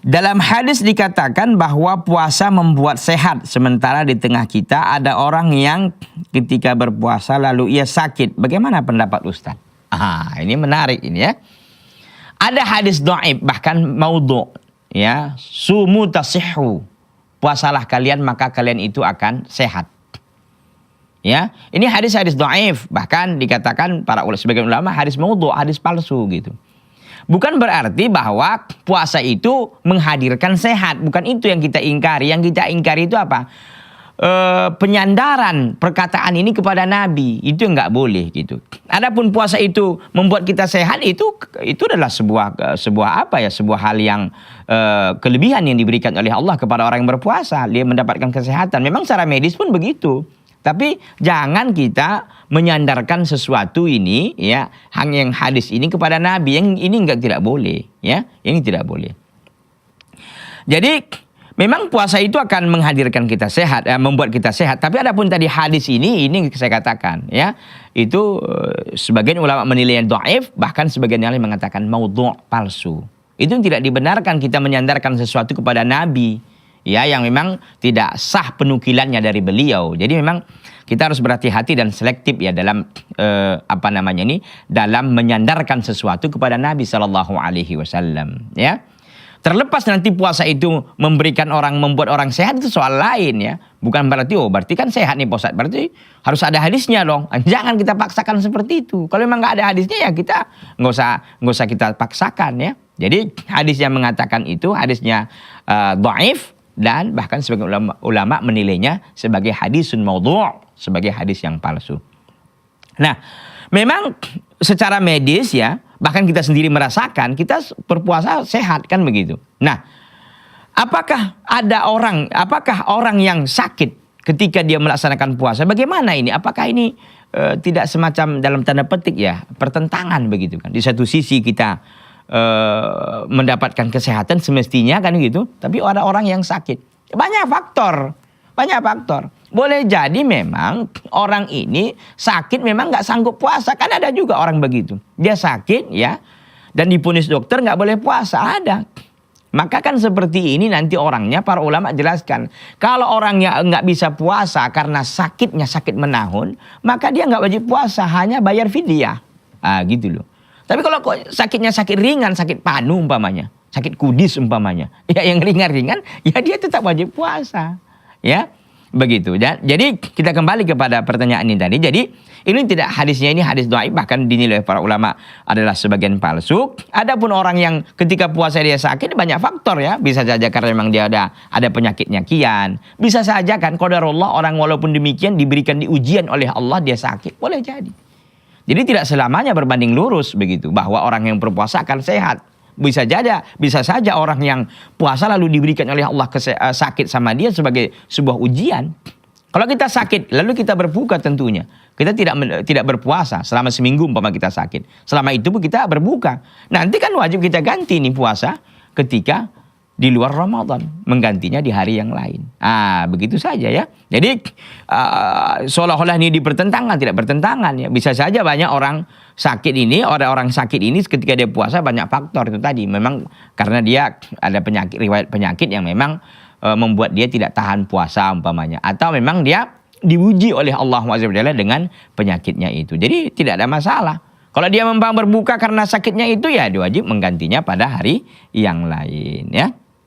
Dalam hadis dikatakan bahwa puasa membuat sehat, sementara di tengah kita ada orang yang ketika berpuasa lalu ia sakit. Bagaimana pendapat Ustaz? Ini menarik ini ya. Ada hadis dhaif bahkan maudhu ya, sumu tasihhu. Puasalah kalian maka kalian itu akan sehat. Ya, ini hadis-hadis dhaif, bahkan dikatakan para sebagian ulama hadis maudhu, hadis palsu gitu. Bukan berarti bahwa puasa itu menghadirkan sehat. Bukan itu yang kita ingkari. Yang kita ingkari itu apa? Penyandaran perkataan ini kepada Nabi. Itu nggak boleh gitu. Adapun puasa itu membuat kita sehat, itu adalah sebuah apa ya? Sebuah hal yang kelebihan yang diberikan oleh Allah kepada orang yang berpuasa. Dia mendapatkan kesehatan. Memang secara medis pun begitu. Tapi jangan kita menyandarkan sesuatu ini ya, yang hadis ini kepada Nabi. Yang ini tidak boleh ya. Ini tidak boleh. Jadi memang puasa itu akan menghadirkan kita sehat, membuat kita sehat. Tapi adapun tadi hadis ini saya katakan ya, itu sebagian ulama menilai dhaif, bahkan sebagian yang lain mengatakan maudhu', palsu. Itu tidak dibenarkan kita menyandarkan sesuatu kepada Nabi. Ya, yang memang tidak sah penukilannya dari beliau. Jadi memang kita harus berhati-hati dan selektif ya dalam dalam menyandarkan sesuatu kepada Nabi Shallallahu Alaihi Wasallam. Ya, terlepas nanti puasa itu membuat orang sehat, itu soal lain ya. Bukan berarti kan sehat nih Pak Ustadz, berarti harus ada hadisnya dong. Jangan kita paksakan seperti itu. Kalau memang nggak ada hadisnya ya kita nggak usah kita paksakan ya. Jadi hadis yang mengatakan itu hadisnya dhaif. Dan bahkan sebagian ulama menilainya sebagai hadisun maudhu', sebagai hadis yang palsu. Nah, memang secara medis ya, bahkan kita sendiri merasakan kita berpuasa sehat kan begitu. Nah, apakah orang yang sakit ketika dia melaksanakan puasa, bagaimana ini? Apakah ini tidak semacam dalam tanda petik ya, pertentangan begitu kan? Di satu sisi kita mendapatkan kesehatan semestinya kan gitu, tapi ada orang yang sakit. Banyak faktor. Boleh jadi memang orang ini sakit memang nggak sanggup puasa, kan ada juga orang begitu. Dia sakit ya, dan dipunis dokter nggak boleh puasa, ada. Maka kan seperti ini nanti orangnya para ulama jelaskan. Kalau orangnya nggak bisa puasa karena sakitnya sakit menahun, maka dia nggak wajib puasa, hanya bayar fidyah. Gitu loh. Tapi kalau sakitnya sakit ringan, sakit panu umpamanya, sakit kudis umpamanya, ya yang ringan-ringan, ya dia tetap wajib puasa, ya begitu. Jadi kita kembali kepada pertanyaan ini tadi. Jadi ini tidak hadisnya ini hadis dhaif, bahkan dinilai para ulama adalah sebagian palsu. Adapun orang yang ketika puasa dia sakit banyak faktor ya, bisa saja karena memang dia ada penyakitnya kian, bisa saja kan qadarullah orang walaupun demikian diberikan ujian oleh Allah dia sakit, boleh jadi. Jadi tidak selamanya berbanding lurus begitu, bahwa orang yang berpuasa akan sehat. Bisa saja orang yang puasa lalu diberikan oleh Allah sakit sama dia sebagai sebuah ujian. Kalau kita sakit lalu kita berbuka tentunya. Kita tidak berpuasa selama seminggu umpama kita sakit. Selama itu pun kita berbuka. Nanti kan wajib kita ganti nih puasa ketika di luar Ramadan, menggantinya di hari yang lain. Begitu saja ya. Jadi seolah-olah ini dipertentangan, tidak bertentangan ya. Bisa saja banyak orang sakit ini, orang sakit ini ketika dia puasa banyak faktor itu tadi. Memang karena dia ada riwayat penyakit yang memang membuat dia tidak tahan puasa umpamanya. Atau memang dia diuji oleh Allah SWT dengan penyakitnya itu. Jadi tidak ada masalah. Kalau dia memang berbuka karena sakitnya itu ya dia wajib menggantinya pada hari yang lain ya.